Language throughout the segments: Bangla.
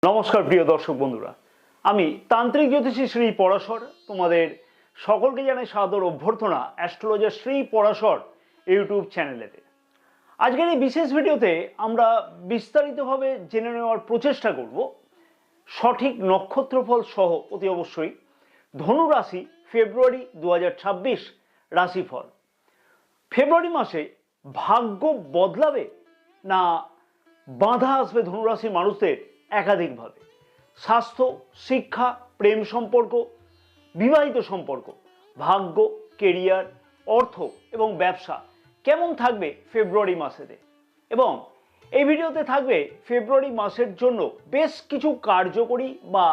নমস্কার প্রিয় দর্শক বন্ধুরা, আমি তান্ত্রিক জ্যোতিষী শ্রী পরাশর তোমাদের সকলকে জানাই সাদর অভ্যর্থনা অ্যাস্ট্রোলজার শ্রী পরাশর ইউটিউব চ্যানেলেতে। আজকের এই বিশেষ ভিডিওতে আমরা বিস্তারিতভাবে জেনে নেওয়ার প্রচেষ্টা করব সঠিক নক্ষত্রফল সহ অতি অবশ্যই ধনু রাশি ফেব্রুয়ারি 2026 রাশিফল। ফেব্রুয়ারি মাসে ভাগ্য বদলাবে না বাধা আসবে ধনুরাশির মানুষদের একাধিকভাবে? স্বাস্থ্য, শিক্ষা, প্রেম সম্পর্ক, বিবাহিত সম্পর্ক, ভাগ্য, কেরিয়ার, অর্থ এবং ব্যবসা কেমন থাকবে ফেব্রুয়ারি মাসেতে? এবং এই ভিডিওতে থাকবে ফেব্রুয়ারি মাসের জন্য বেশ কিছু কার্যকরী বা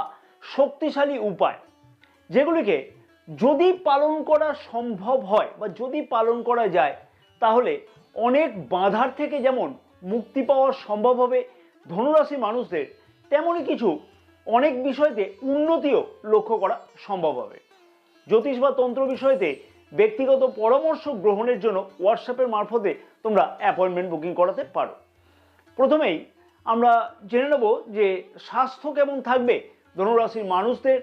শক্তিশালী উপায়, যেগুলিকে যদি পালন করা সম্ভব হয় বা যদি পালন করা যায় তাহলে অনেক বাধার থেকে যেমন মুক্তি পাওয়া সম্ভব হবে ধনুরাশি মানুষদের, তেমনই কিছু অনেক বিষয়তে উন্নতিও লক্ষ্য করা সম্ভব হবে। জ্যোতিষ বা তন্ত্র বিষয়তে ব্যক্তিগত পরামর্শ গ্রহণের জন্য হোয়াটসঅ্যাপের মারফতে তোমরা অ্যাপয়েন্টমেন্ট বুকিং করাতে পারো। প্রথমেই আমরা জেনে নেব যে স্বাস্থ্য কেমন থাকবে ধনুরাশির মানুষদের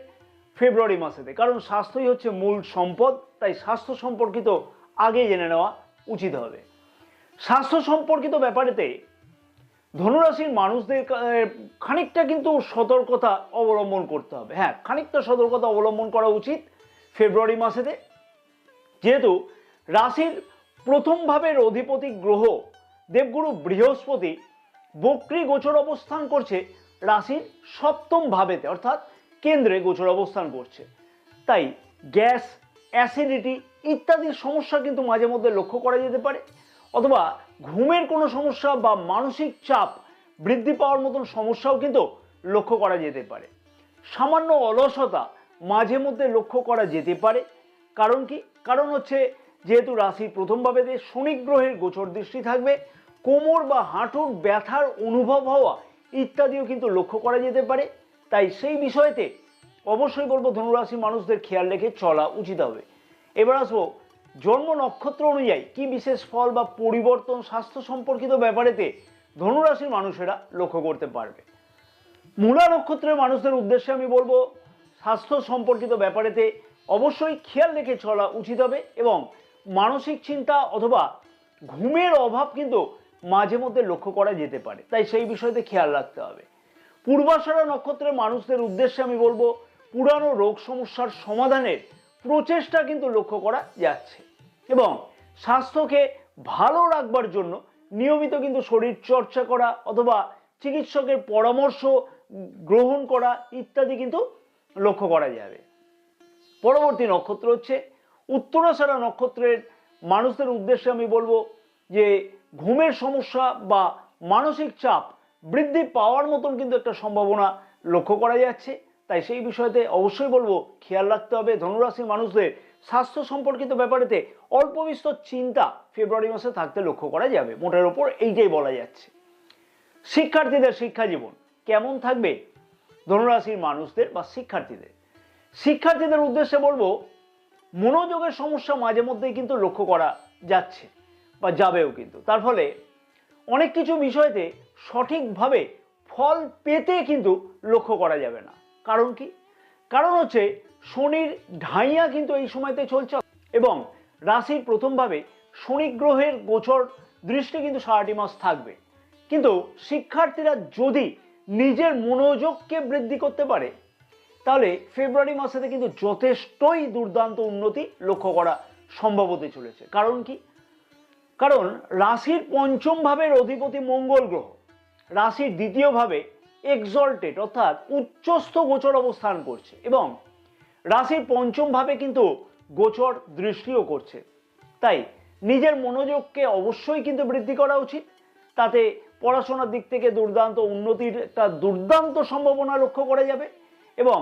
ফেব্রুয়ারি মাসেতে, কারণ স্বাস্থ্যই হচ্ছে মূল সম্পদ, তাই স্বাস্থ্য সম্পর্কিত আগে জেনে নেওয়া উচিত হবে। স্বাস্থ্য সম্পর্কিত ব্যাপারেতে ধনুরাশির মানুষদের খানিকটা কিন্তু সতর্কতা অবলম্বন করতে হবে। হ্যাঁ, খানিকটা সতর্কতা অবলম্বন করা উচিত ফেব্রুয়ারি মাসেতে, যেহেতু রাশির প্রথম ভাবের অধিপতি গ্রহ দেবগুরু বৃহস্পতি বক্রী গোচর অবস্থান করছে রাশির সপ্তম ভাবেতে, অর্থাৎ কেন্দ্রে গোচর অবস্থান করছে। তাই গ্যাস, অ্যাসিডিটি ইত্যাদির সমস্যা কিন্তু মাঝে মধ্যে লক্ষ্য করা যেতে পারে, অথবা ঘুমের কোনো সমস্যা বা মানসিক চাপ বৃদ্ধি পাওয়ার মতন সমস্যাও কিন্তু লক্ষ্য করা যেতে পারে। সামান্য অলসতা মাঝে মধ্যে লক্ষ্য করা যেতে পারে। কারণ কি? কারণ হচ্ছে যেহেতু রাশির প্রথম ভাবেতে শনি গ্রহের গোচর দৃষ্টি থাকবে, কোমর বা হাঁটুর ব্যথার অনুভব হওয়া ইত্যাদিও কিন্তু লক্ষ্য করা যেতে পারে। তাই সেই বিষয়তে অবশ্যই বলবো ধনুরাশি মানুষদের খেয়াল রেখে চলা উচিত হবে। এবার আসবো জন্ম নক্ষত্র অনুযায়ী কি বিশেষ ফল বা পরিবর্তন স্বাস্থ্য সম্পর্কিত ব্যাপারেতে ধনুরাশির মানুষেরা লক্ষ্য করতে পারবে। মূলা নক্ষত্রের মানুষদের উদ্দেশ্যে আমি বলবো স্বাস্থ্য সম্পর্কিত ব্যাপারেতে অবশ্যই খেয়াল রেখে চলা উচিত হবে, এবং মানসিক চিন্তা অথবা ঘুমের অভাব কিন্তু মাঝে মধ্যে লক্ষ্য করা যেতে পারে, তাই সেই বিষয়তে খেয়াল রাখতে হবে। পূর্বাষাঢ়া নক্ষত্রের মানুষদের উদ্দেশ্যে আমি বলবো পুরানো রোগ সমস্যার সমাধানের প্রচেষ্টা কিন্তু লক্ষ্য করা যাচ্ছে, এবং স্বাস্থ্যকে ভালো রাখবার জন্য নিয়মিত কিন্তু শরীর চর্চা করা অথবা চিকিৎসকের পরামর্শ গ্রহণ করা ইত্যাদি কিন্তু লক্ষ্য করা যাবে। পরবর্তী নক্ষত্র হচ্ছে উত্তরাষাঢ়া নক্ষত্রের মানুষদের উদ্দেশ্যে আমি বলবো যে ঘুমের সমস্যা বা মানসিক চাপ বৃদ্ধি পাওয়ার মতন কিন্তু একটা সম্ভাবনা লক্ষ্য করা যাচ্ছে, তাই সেই বিষয়তে অবশ্যই বলবো খেয়াল রাখতে হবে। ধনুরাশির মানুষদের স্বাস্থ্য সম্পর্কিত ব্যাপারেতে অল্প বিস্তর চিন্তা ফেব্রুয়ারি মাসে থাকতে লক্ষ্য করা যাবে, মোটের ওপর এইটাই বলা যাচ্ছে। শিক্ষার্থীদের শিক্ষা জীবন কেমন থাকবে ধনুরাশির মানুষদের বা শিক্ষার্থীদের উদ্দেশ্যে বলবো মনোযোগের সমস্যা মাঝে মধ্যেই কিন্তু লক্ষ্য করা যাচ্ছে বা যাবেও, কিন্তু তার ফলে অনেক কিছু বিষয়তে সঠিকভাবে ফল পেতে কিন্তু লক্ষ্য করা যাবে না। কারণ কি? কারণ হচ্ছে শনির ঢাইয়া কিন্তু এই সময়তে চলছে, এবং রাশির প্রথমভাবে শনি গ্রহের গোচর দৃষ্টি কিন্তু সারাটি মাস থাকবে। কিন্তু শিক্ষার্থীরা যদি নিজের মনোযোগকে বৃদ্ধি করতে পারে তাহলে ফেব্রুয়ারি মাসেতে কিন্তু যথেষ্টই দুর্দান্ত উন্নতি লক্ষ্য করা সম্ভব হতে চলেছে। কারণ কি? কারণ রাশির পঞ্চম ভাবের অধিপতি মঙ্গল গ্রহ রাশির দ্বিতীয় ভাবে এক্সল্টেড অর্থাৎ উচ্চস্থ গোচর অবস্থান করছে, এবং রাশির পঞ্চম ভাবে কিন্তু গোচর দৃষ্টিও করছে। তাই নিজের মনোযোগকে অবশ্যই কিন্তু বৃদ্ধি করা উচিত, তাতে পড়াশোনার দিক থেকে দুর্দান্ত উন্নতির একটা দুর্দান্ত সম্ভাবনা লক্ষ্য করা যাবে, এবং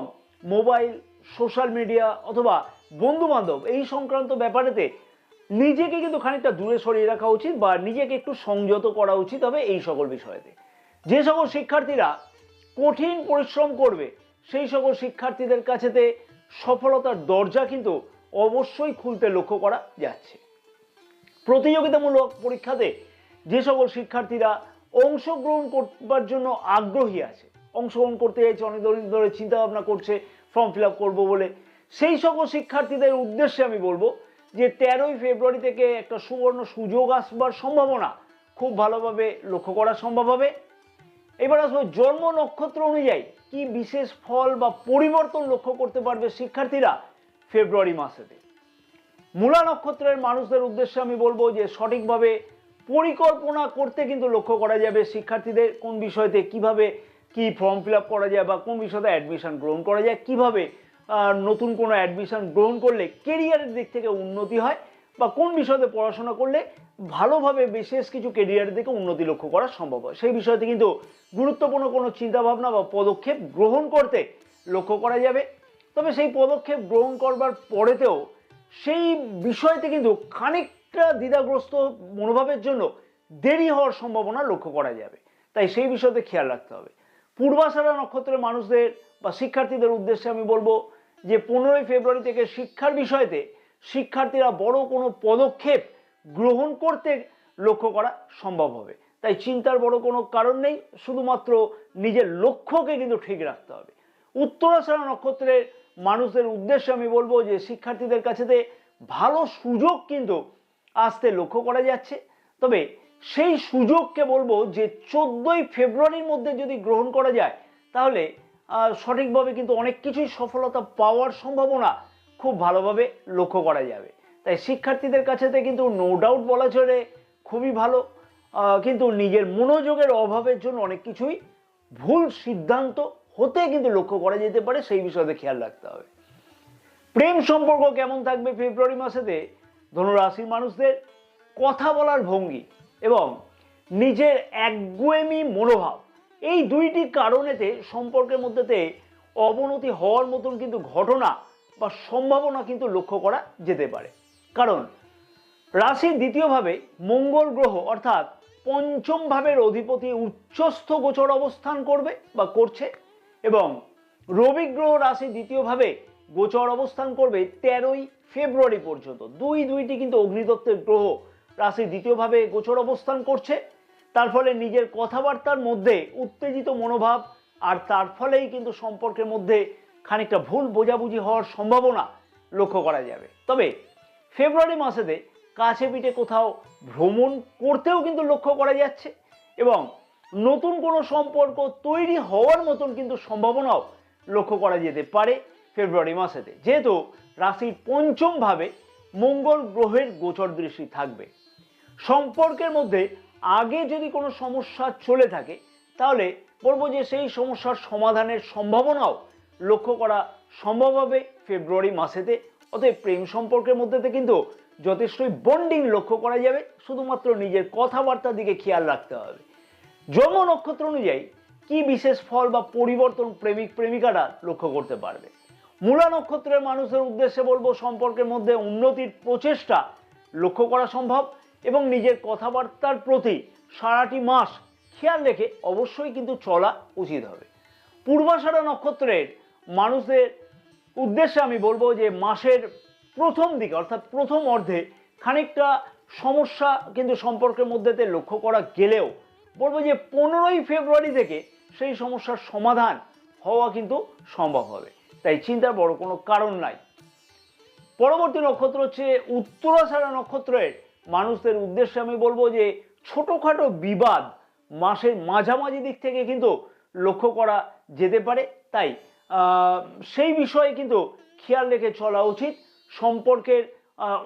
মোবাইল, সোশ্যাল মিডিয়া অথবা বন্ধু বান্ধব এই সংক্রান্ত ব্যাপারেতে নিজেকে কিন্তু খানিকটা দূরে সরিয়ে রাখা উচিত বা নিজেকে একটু সংযত করা উচিত হবে এই সকল বিষয়েতে। যে সকল শিক্ষার্থীরা কঠিন পরিশ্রম করবে সেই সকল শিক্ষার্থীদের কাছেতে সফলতার দরজা কিন্তু অবশ্যই খুলতে লক্ষ্য করা যাচ্ছে। প্রতিযোগিতামূলক পরীক্ষাতে যে সকল শিক্ষার্থীরা অংশগ্রহণ করবার জন্য আগ্রহী আছে অংশগ্রহণ করতে চাইছে, অনেক দিন ধরে চিন্তা ভাবনা করছে ফর্ম ফিল আপ করবো বলে, সেই সকল শিক্ষার্থীদের উদ্দেশ্যে আমি বলবো যে 13ই ফেব্রুয়ারি থেকে একটা সুবর্ণ সুযোগ আসবার সম্ভাবনা খুব ভালোভাবে লক্ষ্য করা সম্ভব হবে। এবার আসবো জন্ম নক্ষত্র অনুযায়ী কি বিশেষ ফল বা পরিবর্তন লক্ষ্য করতে পারবে শিক্ষার্থীরা ফেব্রুয়ারি মাসেতে। মূলা নক্ষত্রের মানুষদের উদ্দেশ্যে আমি বলবো যে সঠিকভাবে পরিকল্পনা করতে কিন্তু লক্ষ্য করা যাবে শিক্ষার্থীদের, কোন বিষয়তে কিভাবে কি ফর্ম ফিল আপ করা যায় বা কোন বিষয়তে অ্যাডমিশন গ্রহণ করা যায়, কিভাবে নতুন কোনো অ্যাডমিশন গ্রহণ করলে কেরিয়ারের দিক থেকে উন্নতি হয় বা কোন বিষয়তে পড়াশোনা করলে ভালোভাবে বিশেষ কিছু কেরিয়ারের দিকে উন্নতি লক্ষ্য করা সম্ভব হয়, সেই বিষয়তে কিন্তু গুরুত্বপূর্ণ কোনো চিন্তাভাবনা বা পদক্ষেপ গ্রহণ করতে লক্ষ্য করা যাবে। তবে সেই পদক্ষেপ গ্রহণ করবার পরেতেও সেই বিষয়তে কিন্তু খানিকটা দ্বিধাগ্রস্ত মনোভাবের জন্য দেরি হওয়ার সম্ভাবনা লক্ষ্য করা যাবে, তাই সেই বিষয়তে খেয়াল রাখতে হবে। পূর্বাষাঢ়া নক্ষত্রের মানুষদের বা শিক্ষার্থীদের উদ্দেশ্যে আমি বলবো যে 15ই ফেব্রুয়ারি থেকে শিক্ষার বিষয়তে শিক্ষার্থীরা বড় কোনো পদক্ষেপ গ্রহণ করতে লক্ষ্য করা সম্ভব হবে, তাই চিন্তার বড় কোনো কারণ নেই, শুধুমাত্র নিজের লক্ষ্যকে কিন্তু ঠিক রাখতে হবে। উত্তরাষাঢ়া নক্ষত্রের মানুষদের উদ্দেশ্যে আমি বলবো যে শিক্ষার্থীদের কাছে ভালো সুযোগ কিন্তু আসতে লক্ষ্য করা যাচ্ছে, তবে সেই সুযোগকে বলবো যে 14ই ফেব্রুয়ারির মধ্যে যদি গ্রহণ করা যায় তাহলে সঠিকভাবে কিন্তু অনেক কিছুই সফলতা পাওয়ার সম্ভাবনা খুব ভালোভাবে লক্ষ্য করা যাবে। তাই শিক্ষার্থীদের কাছে কিন্তু নো ডাউট বলা চলে খুবই ভালো, কিন্তু নিজের মনোযোগের অভাবের জন্য অনেক কিছুই ভুল সিদ্ধান্ত হতে কিন্তু লক্ষ্য করা যেতে পারে, সেই বিষয়ে খেয়াল রাখতে হবে। প্রেম সম্পর্ক কেমন থাকবে ফেব্রুয়ারি মাসেতে ধনুরাশির মানুষদের? কথা বলার ভঙ্গি এবং নিজের একগুয়েমি মনোভাব, এই দুইটি কারণেতে সম্পর্কের মধ্যেতে অবনতি হওয়ার মতন কিন্তু ঘটনা বা সম্ভাবনা কিন্তু লক্ষ্য করা যেতে পারে। কারণ রাশির দ্বিতীয়ভাবে মঙ্গল গ্রহ অর্থাৎ পঞ্চম ভাবের অধিপতি উচ্চস্থ গোচর অবস্থান করবে বা করছে, এবং রবি গ্রহ রাশির দ্বিতীয়ভাবে গোচর অবস্থান করবে 13ই ফেব্রুয়ারি পর্যন্ত। দুইটি কিন্তু অগ্নিতত্ত্বের গ্রহ রাশির দ্বিতীয়ভাবে গোচর অবস্থান করছে, তার ফলে নিজের কথাবার্তার মধ্যে উত্তেজিত মনোভাব আর তার ফলেই কিন্তু সম্পর্কের মধ্যে খানিকটা ভুল বোঝাবুঝি হওয়ার সম্ভাবনা লক্ষ্য করা যাবে। তবে ফেব্রুয়ারি মাসেতে কাছে পিঠে কোথাও ভ্রমণ করতেও কিন্তু লক্ষ্য করা যাচ্ছে, এবং নতুন কোনো সম্পর্ক তৈরি হওয়ার মতন কিন্তু সম্ভাবনাও লক্ষ্য করা যেতে পারে ফেব্রুয়ারি মাসেতে, যেহেতু রাশির পঞ্চম ভাবে মঙ্গল গ্রহের গোচর দৃষ্টি থাকবে। সম্পর্কের মধ্যে আগে যদি কোনো সমস্যা চলে থাকে তাহলে বলবো যে সেই সমস্যার সমাধানের সম্ভাবনাও লক্ষ্য করা সম্ভব হবে ফেব্রুয়ারি মাসেতে। অতএব প্রেম সম্পর্কের মধ্যে কিন্তু যথেষ্টই বন্ডিং লক্ষ্য করা যাবে, শুধুমাত্র নিজের কথাবার্তার দিকে খেয়াল রাখতে হবে। জন্ম নক্ষত্র অনুযায়ী কি বিশেষ ফল বা পরিবর্তন প্রেমিক প্রেমিকারা লক্ষ্য করতে পারবে? মূলা নক্ষত্রের মানুষের উদ্দেশ্যে বলবো সম্পর্কের মধ্যে উন্নতির প্রচেষ্টা লক্ষ্য করা সম্ভব, এবং নিজের কথাবার্তার প্রতি সারাটি মাস খেয়াল রেখে অবশ্যই কিন্তু চলা উচিত হবে। পূর্বাষাঢ়া নক্ষত্রের মানুষদের উদ্দেশ্যে আমি বলবো যে মাসের প্রথম দিকে অর্থাৎ প্রথম অর্ধে খানিকটা সমস্যা কিন্তু সম্পর্কের মধ্যেতে লক্ষ্য করা গেলেও বলবো যে 15ই ফেব্রুয়ারি থেকে সেই সমস্যার সমাধান হওয়া কিন্তু সম্ভব হবে, তাই চিন্তার বড় কোনো কারণ নাই। পরবর্তী নক্ষত্র হচ্ছে উত্তরাষাঢ়া নক্ষত্রের মানুষদের উদ্দেশ্যে আমি বলবো যে ছোটখাটো বিবাদ মাসের মাঝামাঝি দিক থেকে কিন্তু লক্ষ্য করা যেতে পারে, তাই সেই বিষয়ে কিন্তু খেয়াল রেখে চলা উচিত। সম্পর্কের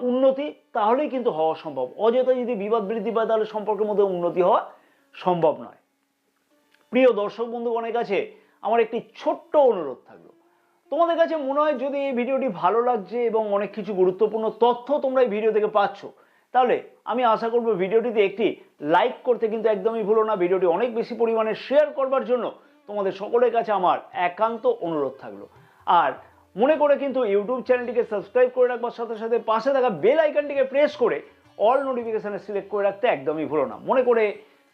উন্নতি তাহলেই কিন্তু হওয়া সম্ভব, অযথা যদি বিবাদ বৃদ্ধি পায় তাহলে সম্পর্কের মধ্যে উন্নতি হওয়া সম্ভব নয়। প্রিয় দর্শক বন্ধুগণের কাছে আমার একটি ছোট্ট অনুরোধ থাকলো, তোমাদের কাছে মনে হয় যদি এই ভিডিওটি ভালো লাগছে এবং অনেক কিছু গুরুত্বপূর্ণ তথ্য তোমরা এই ভিডিও থেকে পাচ্ছ, তাহলে আমি আশা করব ভিডিওটিতে একটি লাইক করতে কিন্তু একদমই ভুলো না। ভিডিওটি অনেক বেশি পরিমাণে শেয়ার করবার জন্য তোমাদের সকলের কাছে আমার একান্ত অনুরোধ থাকলো। আর মনে করে কিন্তু ইউটিউব চ্যানেলটিকে সাবস্ক্রাইব করে রাখবার সাথে সাথে পাশে থাকা বেল আইকনটিকে প্রেস করে অল নোটিফিকেশনে সিলেক্ট করে রাখতে একদমই ভুলো না। মনে করে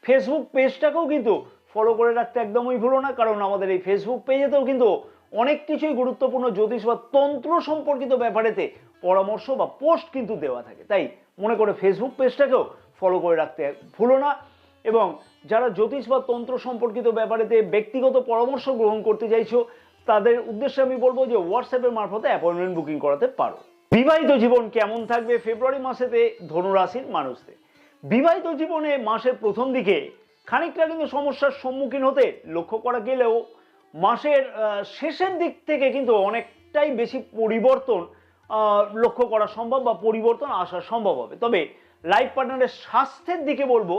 ফেসবুক পেজটাকেও কিন্তু ফলো করে রাখতে একদমই ভুলো না, কারণ আমাদের এই ফেসবুক পেজেতেও কিন্তু অনেক কিছুই গুরুত্বপূর্ণ জ্যোতিষ বা তন্ত্র সম্পর্কিত ব্যাপারেতে পরামর্শ বা পোস্ট কিন্তু দেওয়া থাকে, তাই মনে করে ফেসবুক পেজটাকেও ফলো করে রাখতে ভুলো না। এবং যারা জ্যোতিষ বা তন্ত্র সম্পর্কিত ব্যাপারেতে ব্যক্তিগত পরামর্শ গ্রহণ করতে চাইছো তাদের উদ্দেশ্যে আমি বলবো যে হোয়াটসঅ্যাপের মারফতে অ্যাপয়েন্টমেন্ট বুকিং করাতে পারো। বিবাহিত জীবন কেমন থাকবে ফেব্রুয়ারি মাসেতে ধনুরাশির মানুষদের? বিবাহিত জীবনে মাসের প্রথম দিকে খানিকটা কিন্তু সমস্যার সম্মুখীন হতে লক্ষ্য করা গেলেও মাসের শেষের দিক থেকে কিন্তু অনেকটাই বেশি পরিবর্তন লক্ষ্য করা সম্ভব বা পরিবর্তন আসা সম্ভব হবে। তবে লাইফ পার্টনারের স্বাস্থ্যের দিকে বলবো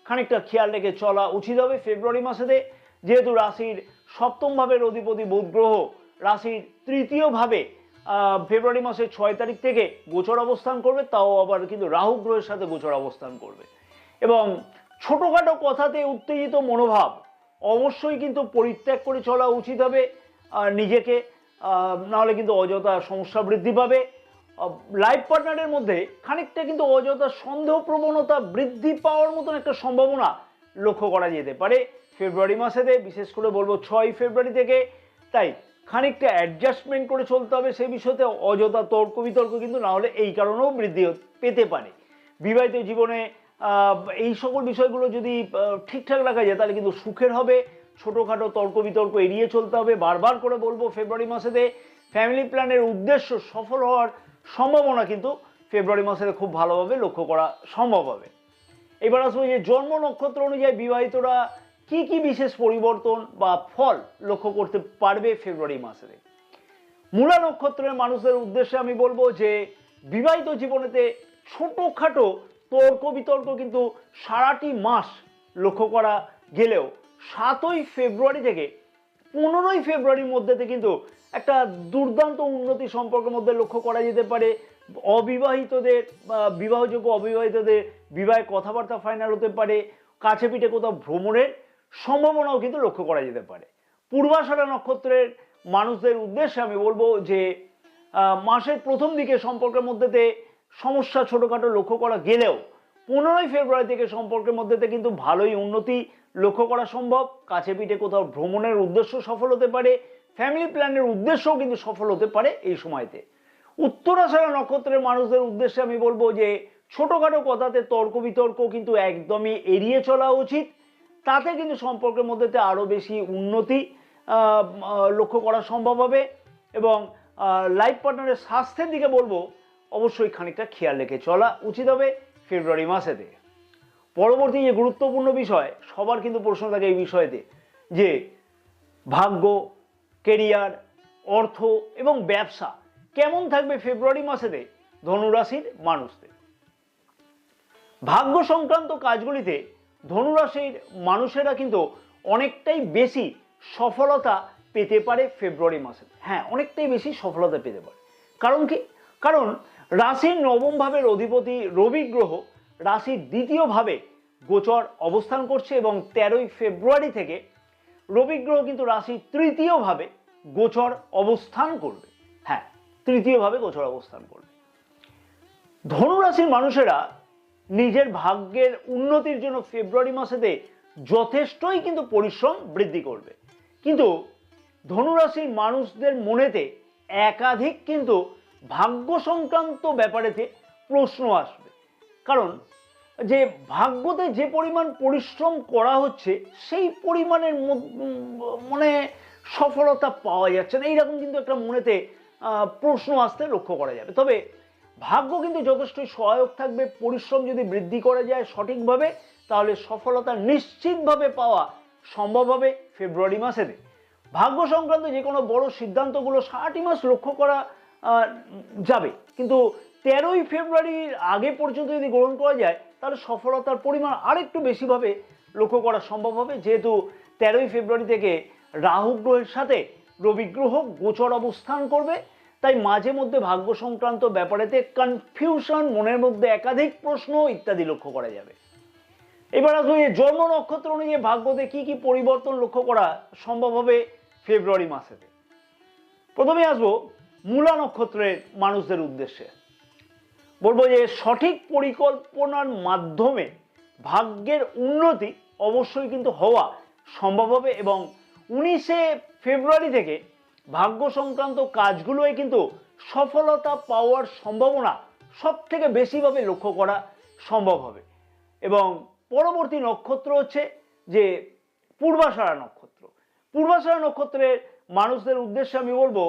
খানিকটা খেয়াল রেখে চলা উচিত হবে ফেব্রুয়ারি মাসেতে, যেহেতু রাশির সপ্তম ভাবের অধিপতি বুধ গ্রহ রাশির তৃতীয় ভাবে ফেব্রুয়ারি মাসের 6 তারিখ থেকে গোচর অবস্থান করবে, তাও আবার কিন্তু রাহু গ্রহের সাথে গোচর অবস্থান করবে। এবং ছোটখাটো কথাতে উত্তেজিত মনোভাব অবশ্যই কিন্তু পরিত্যাগ করে চলা উচিত হবে নিজেকে, নাহলে কিন্তু অযথা সমস্যা বৃদ্ধি পাবে। লাইফ পার্টনারের মধ্যে খানিকটা কিন্তু অযথা সন্দেহ প্রবণতা বৃদ্ধি পাওয়ার মতন একটা সম্ভাবনা লক্ষ্য করা যেতে পারে ফেব্রুয়ারি মাসেতে, বিশেষ করে বলবো 6 ফেব্রুয়ারি থেকে। তাই খানিকটা অ্যাডজাস্টমেন্ট করে চলতে হবে সেই বিষয়তে, অযথা তর্ক বিতর্ক কিন্তু না হলে এই কারণেও বৃদ্ধি পেতে পারে। বিবাহিত জীবনে এই সকল বিষয়গুলো যদি ঠিকঠাক রাখা যায় তাহলে কিন্তু সুখের হবে। ছোটোখাটো তর্ক বিতর্ক এড়িয়ে চলতে হবে। বারবার করে বলবো ফেব্রুয়ারি মাসেতে ফ্যামিলি প্ল্যানের উদ্দেশ্য সফল হওয়ার সম্ভাবনা কিন্তু ফেব্রুয়ারি মাসেতে খুব ভালোভাবে লক্ষ্য করা সম্ভব হবে। এবার আসবো যে জন্ম নক্ষত্র অনুযায়ী বিবাহিতরা কি কি বিশেষ পরিবর্তন বা ফল লক্ষ্য করতে পারবে ফেব্রুয়ারি মাসে। মূলা নক্ষত্রের মানুষদের উদ্দেশ্যে আমি বলবো যে বিবাহিত জীবনেতে ছোটখাটো তর্ক বিতর্ক কিন্তু সারাটি মাস লক্ষ্য করা গেলেও 7ই ফেব্রুয়ারি থেকে 15ই ফেব্রুয়ারির মধ্যে কিন্তু একটা দুর্দান্ত উন্নতি সম্পর্কের মধ্যে লক্ষ্য করা যেতে পারে। অবিবাহিতদের বা বিবাহযোগ্য অবিবাহিতদের বিবাহে কথাবার্তা ফাইনাল হতে পারে। কাছে পিঠে কোথাও ভ্রমণের সম্ভাবনাও কিন্তু লক্ষ্য করা যেতে পারে। পূর্বাষাঢ়া নক্ষত্রের মানুষদের উদ্দেশ্যে আমি বলবো যে মাসের প্রথম দিকে সম্পর্কের মধ্যেতে সমস্যা ছোটোখাটো লক্ষ্য করা গেলেও 15ই ফেব্রুয়ারি থেকে সম্পর্কের মধ্যেতে কিন্তু ভালোই উন্নতি লক্ষ্য করা সম্ভব। কাছে পিঠে কোথাও ভ্রমণের উদ্দেশ্য সফল হতে পারে, ফ্যামিলি প্ল্যানের উদ্দেশ্যও কিন্তু সফল হতে পারে এই সময়তে। উত্তরাষাঢ়া নক্ষত্রের মানুষদের উদ্দেশ্যে আমি বলবো যে ছোটোখাটো কথাতে তর্ক বিতর্ক কিন্তু একদমই এড়িয়ে চলা উচিত। তাতে কিন্তু সম্পর্কের মধ্যে আরও বেশি উন্নতি লক্ষ্য করা সম্ভব হবে। এবং লাইফ পার্টনারের স্বাস্থ্যের দিকে বলবো অবশ্যই খানিকটা খেয়াল রেখে চলা উচিত হবে ফেব্রুয়ারি মাসেতে। পরবর্তী যে গুরুত্বপূর্ণ বিষয়, সবার কিন্তু প্রশ্ন থাকে এই বিষয়তে যে ভাগ্য, কেরিয়ার, অর্থ এবং ব্যবসা কেমন থাকবে ফেব্রুয়ারি মাসেতে ধনুরাশির মানুষদের। ভাগ্য সংক্রান্ত কাজগুলিতে ধনুরাশির মানুষেরা কিন্তু অনেকটাই বেশি সফলতা পেতে পারে ফেব্রুয়ারি মাসে। হ্যাঁ, অনেকটাই বেশি সফলতা পেতে পারে। কারণ কি? কারণ রাশির নবম ভাবের অধিপতি রবি গ্রহ রাশির দ্বিতীয় ভাবে গোচর অবস্থান করছে এবং 13ই ফেব্রুয়ারি থেকে রবি গ্রহ কিন্তু রাশির তৃতীয় ভাবে গোচর অবস্থান করবে। হ্যাঁ, তৃতীয় ভাবে গোচর অবস্থান করবে। ধনুরাশির মানুষেরা নিজের ভাগ্যের উন্নতির জন্য ফেব্রুয়ারি মাসেতে যথেষ্টই কিন্তু পরিশ্রম বৃদ্ধি করবে। কিন্তু ধনুরাশির মানুষদের মনেতে একাধিক কিন্তু ভাগ্য সংক্রান্ত ব্যাপারেতে প্রশ্ন আসবে। কারণ যে ভাগ্যতে যে পরিমাণ পরিশ্রম করা হচ্ছে সেই পরিমাণের মানে সফলতা পাওয়া যাচ্ছে না, এইরকম কিন্তু একটা মনেতে প্রশ্ন আসতে লক্ষ্য করা যাবে। তবে ভাগ্য কিন্তু যথেষ্টই সহায়ক থাকবে। পরিশ্রম যদি বৃদ্ধি করা যায় সঠিকভাবে তাহলে সফলতা নিশ্চিতভাবে পাওয়া সম্ভব হবে ফেব্রুয়ারি মাসেতে। ভাগ্য সংক্রান্ত যে কোনো বড় সিদ্ধান্তগুলো সারাটি মাস লক্ষ্য করা যাবে, কিন্তু 13ই ফেব্রুয়ারির আগে পর্যন্ত যদি গ্রহণ করা যায় তাহলে সফলতার পরিমাণ আরেকটু বেশিভাবে লক্ষ্য করা সম্ভব হবে। যেহেতু 13ই ফেব্রুয়ারি থেকে রাহু গ্রহের সাথে রবি গ্রহ গোচর অবস্থান করবে, তাই মাঝে মধ্যে ভাগ্য সংক্রান্ত ব্যাপারেতে কনফিউশন, মনের মধ্যে একাধিক প্রশ্ন ইত্যাদি লক্ষ্য করা যাবে। এবার আসলে জন্ম নক্ষত্র অনুযায়ী ভাগ্যতে কি কি পরিবর্তন লক্ষ্য করা সম্ভব হবে ফেব্রুয়ারি মাসেতে। প্রথমে আসবো মূলা নক্ষত্রের মানুষদের উদ্দেশ্যে। বলবো যে সঠিক পরিকল্পনার মাধ্যমে ভাগ্যের উন্নতি অবশ্যই কিন্তু হওয়া সম্ভব হবে এবং 19শে ফেব্রুয়ারি থেকে ভাগ্য সংক্রান্ত কাজগুলোয় কিন্তু সফলতা পাওয়ার সম্ভাবনা সব থেকে বেশিভাবে লক্ষ্য করা সম্ভব হবে। এবং পরবর্তী নক্ষত্র হচ্ছে যে পূর্বাষাঢ়া নক্ষত্র। পূর্বাষাঢ়া নক্ষত্রের মানুষদের উদ্দেশ্যে আমি বলবো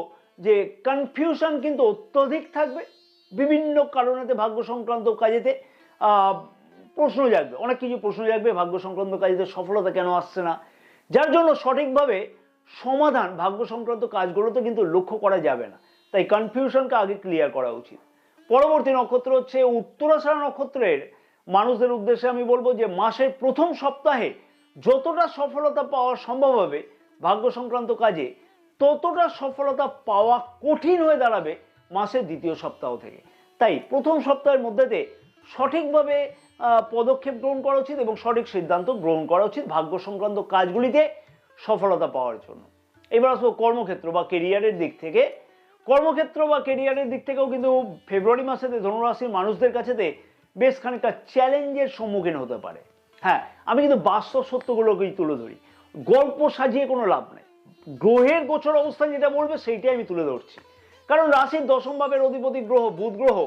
যে কনফিউশন কিন্তু অত্যধিক থাকবে। বিভিন্ন কারণেতে ভাগ্য সংক্রান্ত কাজেতে প্রশ্ন জাগবে, অনেক কিছু প্রশ্ন জাগবে। ভাগ্য সংক্রান্ত কাজেতে সফলতা কেন আসছে না, যার জন্য সঠিকভাবে সমাধান ভাগ্য সংক্রান্ত কাজগুলোতে কিন্তু লক্ষ্য করা যাবে না। তাই কনফিউশনকে আগে ক্লিয়ার করা উচিত। পরবর্তী নক্ষত্র হচ্ছে উত্তরাষাঢ়া নক্ষত্রের মানুষদের উদ্দেশ্যে আমি বলবো যে মাসের প্রথম সপ্তাহে যতটা সফলতা পাওয়া সম্ভব হবে ভাগ্য সংক্রান্ত কাজে, ততটা সফলতা পাওয়া কঠিন হয়ে দাঁড়াবে মাসের দ্বিতীয় সপ্তাহ থেকে। তাই প্রথম সপ্তাহের মধ্যেতে সঠিকভাবে পদক্ষেপ গ্রহণ করা উচিত এবং সঠিক সিদ্ধান্ত গ্রহণ করা উচিত ভাগ্য সংক্রান্ত কাজগুলিতে সফলতা পাওয়ার জন্য। এবার আসবো কর্মক্ষেত্র বা কেরিয়ারের দিক থেকে। কর্মক্ষেত্র বা কেরিয়ারের দিক থেকেও কিন্তু ফেব্রুয়ারি মাসেতে ধনুরাশির মানুষদের কাছেতে বেশ খানিকটা চ্যালেঞ্জের সম্মুখীন হতে পারে। হ্যাঁ, আমি কিন্তু বাস্তব সত্যগুলোকেই তুলে ধরি, গল্প সাজিয়ে কোনো লাভ নেই। গ্রহের গোচর অবস্থান যেটা বলবে সেইটাই আমি তুলে ধরছি। কারণ রাশির দশম ভাবের অধিপতি গ্রহ বুধ গ্রহ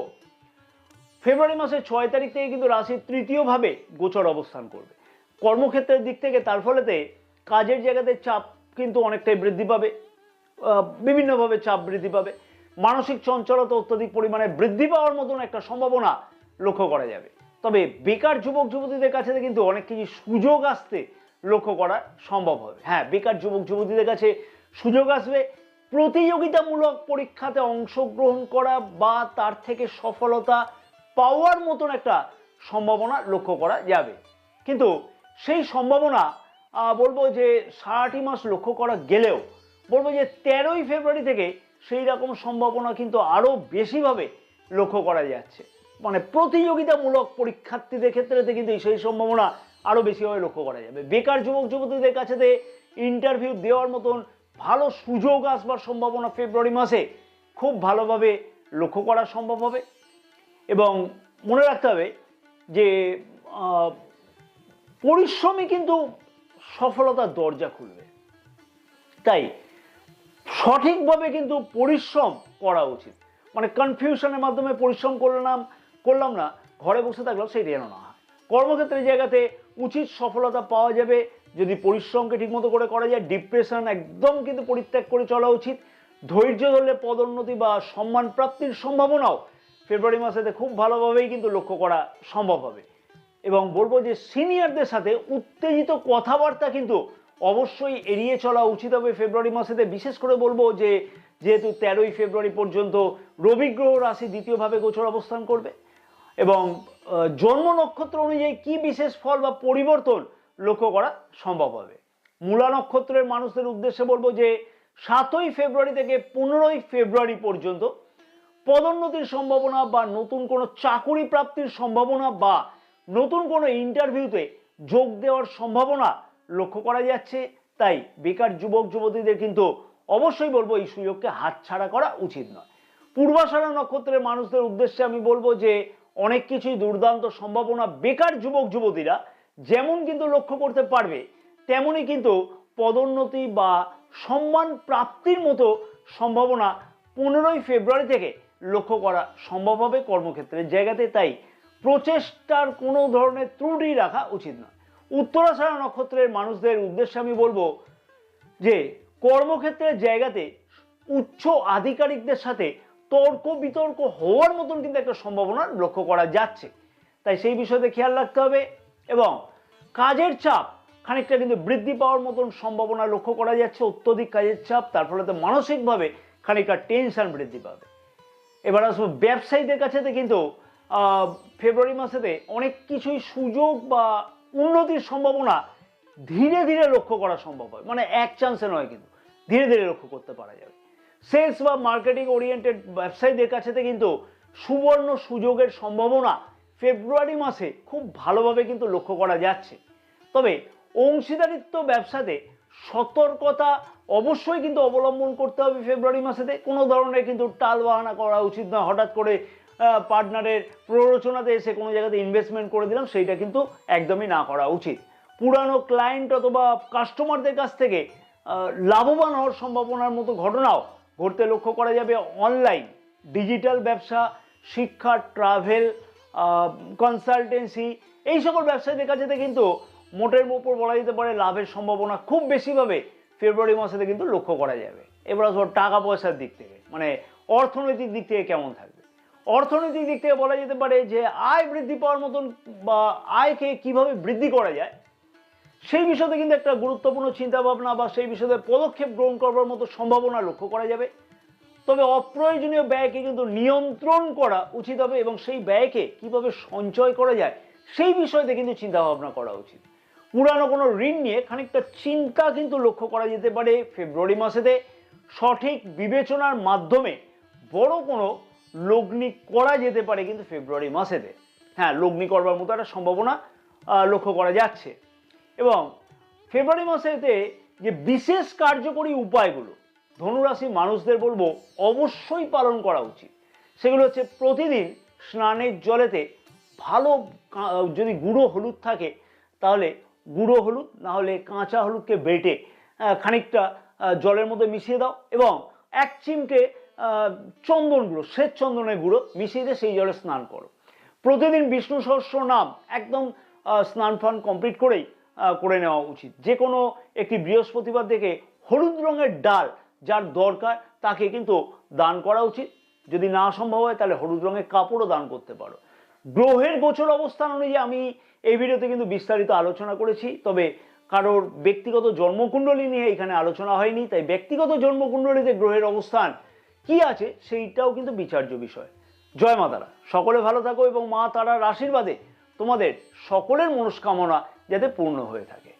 ফেব্রুয়ারি মাসের 6 তারিখ থেকে কিন্তু রাশির তৃতীয় ভাবে গোচর অবস্থান করবে। কর্মক্ষেত্রের দিক থেকে তার ফলেতে কাজের জায়গাতে চাপ কিন্তু অনেকটাই বৃদ্ধি পাবে, বিভিন্নভাবে চাপ বৃদ্ধি পাবে। মানসিক চঞ্চলতা অত্যধিক পরিমাণে বৃদ্ধি পাওয়ার মতন একটা সম্ভাবনা লক্ষ্য করা যাবে। তবে বেকার যুবক যুবতীদের কাছে কিন্তু অনেক কিছু সুযোগ আসতে লক্ষ্য করা সম্ভব হবে। হ্যাঁ, বেকার যুবক যুবতীদের কাছে সুযোগ আসবে প্রতিযোগিতামূলক পরীক্ষাতে অংশগ্রহণ করা বা তার থেকে সফলতা পাওয়ার মতন একটা সম্ভাবনা লক্ষ্য করা যাবে। কিন্তু সেই সম্ভাবনা বলবো যে সারাটি মাস লক্ষ্য করা গেলেও বলবো যে 13ই ফেব্রুয়ারি থেকে সেই রকম সম্ভাবনা কিন্তু আরো বেশিভাবে লক্ষ্য করা যাচ্ছে। মানে প্রতিযোগিতামূলক পরীক্ষার্থীদের ক্ষেত্রে কিন্তু সেই সম্ভাবনা আরো বেশিভাবে লক্ষ্য করা যাবে। বেকার যুবক যুবতীদের কাছে ইন্টারভিউ দেওয়ার মতন ভালো সুযোগ আসবার সম্ভাবনা ফেব্রুয়ারি মাসে খুব ভালোভাবে লক্ষ্য করা সম্ভব হবে। এবং মনে রাখতে হবে যে পরিশ্রমই কিন্তু সফলতার দরজা খুলবে। তাই সঠিকভাবে কিন্তু পরিশ্রম করা উচিত। মানে কনফিউশনের মাধ্যমে পরিশ্রম করলাম না, ঘরে বসে থাকলাম, সেটা যেন না হয়। কর্মক্ষেত্রের জায়গাতে উচিত সফলতা পাওয়া যাবে যদি পরিশ্রমকে ঠিকমতো করে করা যায়। ডিপ্রেশন একদম কিন্তু পরিত্যাগ করে চলা উচিত। ধৈর্য ধরলে পদোন্নতি বা সম্মান প্রাপ্তির সম্ভাবনাও ফেব্রুয়ারি মাসেতে খুব ভালোভাবেই কিন্তু লক্ষ্য করা সম্ভব হবে। এবং বলবো যে সিনিয়রদের সাথে উত্তেজিত কথাবার্তা কিন্তু অবশ্যই এড়িয়ে চলা উচিত হবে ফেব্রুয়ারি মাসেতে। বিশেষ করে বলবো যে যেহেতু 13ই ফেব্রুয়ারি পর্যন্ত রবি গ্রহ রাশি দ্বিতীয়ভাবে গোচর অবস্থান করবে এবং জন্ম নক্ষত্র অনুযায়ী কি বিশেষ ফল বা পরিবর্তন লক্ষ্য করা সম্ভব হবে। মূলা নক্ষত্রের মানুষদের উদ্দেশ্যে বলবো যে 7ই ফেব্রুয়ারি থেকে 15ই ফেব্রুয়ারি পর্যন্ত পদোন্নতির সম্ভাবনা বা নতুন কোনো চাকুরি প্রাপ্তির সম্ভাবনা বা নতুন কোনো ইন্টারভিউতে যোগ দেওয়ার সম্ভাবনা লক্ষ্য করা যাচ্ছে। তাই বেকার যুবক যুবতীদের কিন্তু অবশ্যই বলবো এই সুযোগকে হাতছাড়া করা উচিত নয়। পূর্বাষাঢ়া নক্ষত্রের মানুষদের উদ্দেশ্যে আমি বলবো যে অনেক কিছুই দুর্দান্ত সম্ভাবনা বেকার যুবক যুবতীরা যেমন কিন্তু লক্ষ্য করতে পারবে, তেমনই কিন্তু পদোন্নতি বা সম্মান প্রাপ্তির মতো সম্ভাবনা 15ই ফেব্রুয়ারি থেকে লক্ষ্য করা সম্ভব হবে কর্মক্ষেত্রের জায়গাতে। তাই প্রচেষ্টার কোনো ধরনের ত্রুটি রাখা উচিত নয়। উত্তরাষাঢ়া নক্ষত্রের মানুষদের উদ্দেশ্যে আমি বলবো যে কর্মক্ষেত্রের জায়গাতে উচ্চ আধিকারিকদের সাথে তর্ক বিতর্ক হওয়ার মতন কিন্তু একটা সম্ভাবনা লক্ষ্য করা যাচ্ছে। তাই সেই বিষয়তে খেয়াল রাখতে হবে এবং কাজের চাপ খানিকটা কিন্তু বৃদ্ধি পাওয়ার মতন সম্ভাবনা লক্ষ্য করা যাচ্ছে। অত্যধিক কাজের চাপ, তার ফলে মানসিকভাবে খানিকটা টেনশন বৃদ্ধি পাবে। এবার আসবো ব্যবসায়ীদের কাছে কিন্তু ফেব্রুয়ারি মাসেতে অনেক কিছুই সুযোগ বা উন্নতির সম্ভাবনা ধীরে ধীরে লক্ষ্য করা সম্ভব হয়। মানে এক চান্সে নয়, কিন্তু ধীরে ধীরে লক্ষ্য করতে পারা যাবে। সেলস বা মার্কেটিং ওরিয়েন্টেড ব্যবসায়ীদের কাছে কিন্তু সুবর্ণ সুযোগের সম্ভাবনা ফেব্রুয়ারি মাসে খুব ভালোভাবে কিন্তু লক্ষ্য করা যাচ্ছে। তবে অংশীদারিত্ব ব্যবসাতে সতর্কতা অবশ্যই কিন্তু অবলম্বন করতে হবে ফেব্রুয়ারি মাসেতে। কোনো ধরনের কিন্তু টাল বাহানা করা উচিত নয়। হঠাৎ করে পার্টনারের প্ররোচনাতে এসে কোনো জায়গাতে ইনভেস্টমেন্ট করে দিলাম, সেইটা কিন্তু একদমই না করা উচিত। পুরানো ক্লায়েন্ট অথবা কাস্টমারদের কাছ থেকে লাভবান হওয়ার সম্ভাবনার মতো ঘটনাও ঘটতে লক্ষ্য করা যাবে। অনলাইন ডিজিটাল ব্যবসা, শিক্ষা, ট্রাভেল, কনসালটেন্সি, এই সকল ব্যবসায়ীদের কাছে কিন্তু মোটের উপর বলা যেতে পারে লাভের সম্ভাবনা খুব বেশিভাবে ফেব্রুয়ারি মাসেতে কিন্তু লক্ষ্য করা যাবে। এবার আসবো টাকা পয়সার দিক থেকে, মানে অর্থনৈতিক দিক থেকে কেমন থাকবে। অর্থনৈতিক দিক থেকে বলা যেতে পারে যে আয় বৃদ্ধি পাওয়ার মতন বা আয়কে কিভাবে বৃদ্ধি করা যায় সেই বিষয়ে কিন্তু একটা গুরুত্বপূর্ণ চিন্তা ভাবনা বা সেই বিষয়ে পদক্ষেপ গ্রহণ করবার মতো সম্ভাবনা লক্ষ্য করা যাবে। তবে অপ্রয়োজনীয় ব্যয়কে কিন্তু নিয়ন্ত্রণ করা উচিত হবে এবং সেই ব্যয়কে কিভাবে সঞ্চয় করা যায় সেই বিষয়তে কিন্তু চিন্তা ভাবনা করা উচিত। পুরানো কোনো ঋণ নিয়ে খানিকটা চিন্তা কিন্তু লক্ষ্য করা যেতে পারে ফেব্রুয়ারি মাসেতে। সঠিক বিবেচনার মাধ্যমে বড় কোনো লগ্নি করা যেতে পারে কিন্তু ফেব্রুয়ারি মাসেতে। হ্যাঁ, লগ্নি করবার মতো একটা সম্ভাবনা লক্ষ্য করা যাচ্ছে। এবং ফেব্রুয়ারি মাসেতে যে বিশেষ কার্যকরী উপায়গুলো ধনুরাশি মানুষদের বলবো অবশ্যই পালন করা উচিত, সেগুলো হচ্ছে প্রতিদিন স্নানের জলেতে ভালো যদি গুঁড়ো হলুদ থাকে তাহলে গুঁড়ো হলুদ, না হলে কাঁচা হলুদকে বেটে খানিকটা জলের মধ্যে মিশিয়ে দাও এবং 1 চিমটে চন্দন গুঁড়ো, শ্বেত চন্দনের গুঁড়ো মিশিয়ে দিয়ে সেই জলে স্নান করো। প্রতিদিন বিষ্ণু সহস্র নাম একদম স্নান ফান কমপ্লিট করেই করে নেওয়া উচিত। যে কোনো একটি বৃহস্পতিবার দেখে হলুদ রঙের ডাল যার দরকার তাকে কিন্তু দান করা উচিত। যদি না সম্ভব হয় তাহলে হলুদ রঙের কাপড়ও দান করতে পারো। গ্রহের গোচর অবস্থান অনুযায়ী আমি এই ভিডিওতে কিন্তু বিস্তারিত আলোচনা করেছি, তবে কারোর ব্যক্তিগত জন্মকুণ্ডলী নিয়ে এখানে আলোচনা হয়নি, তাই ব্যক্তিগত জন্মকুণ্ডলীতে গ্রহের অবস্থান কি আছে সেইটাও কিন্তু বিচার্য বিষয়। জয় মা তারা, সকলে ভালো থাকো এবং মা তারার আশীর্বাদে তোমাদের সকলের মনস্কামনা যাতে পূর্ণ হয়ে থাকে।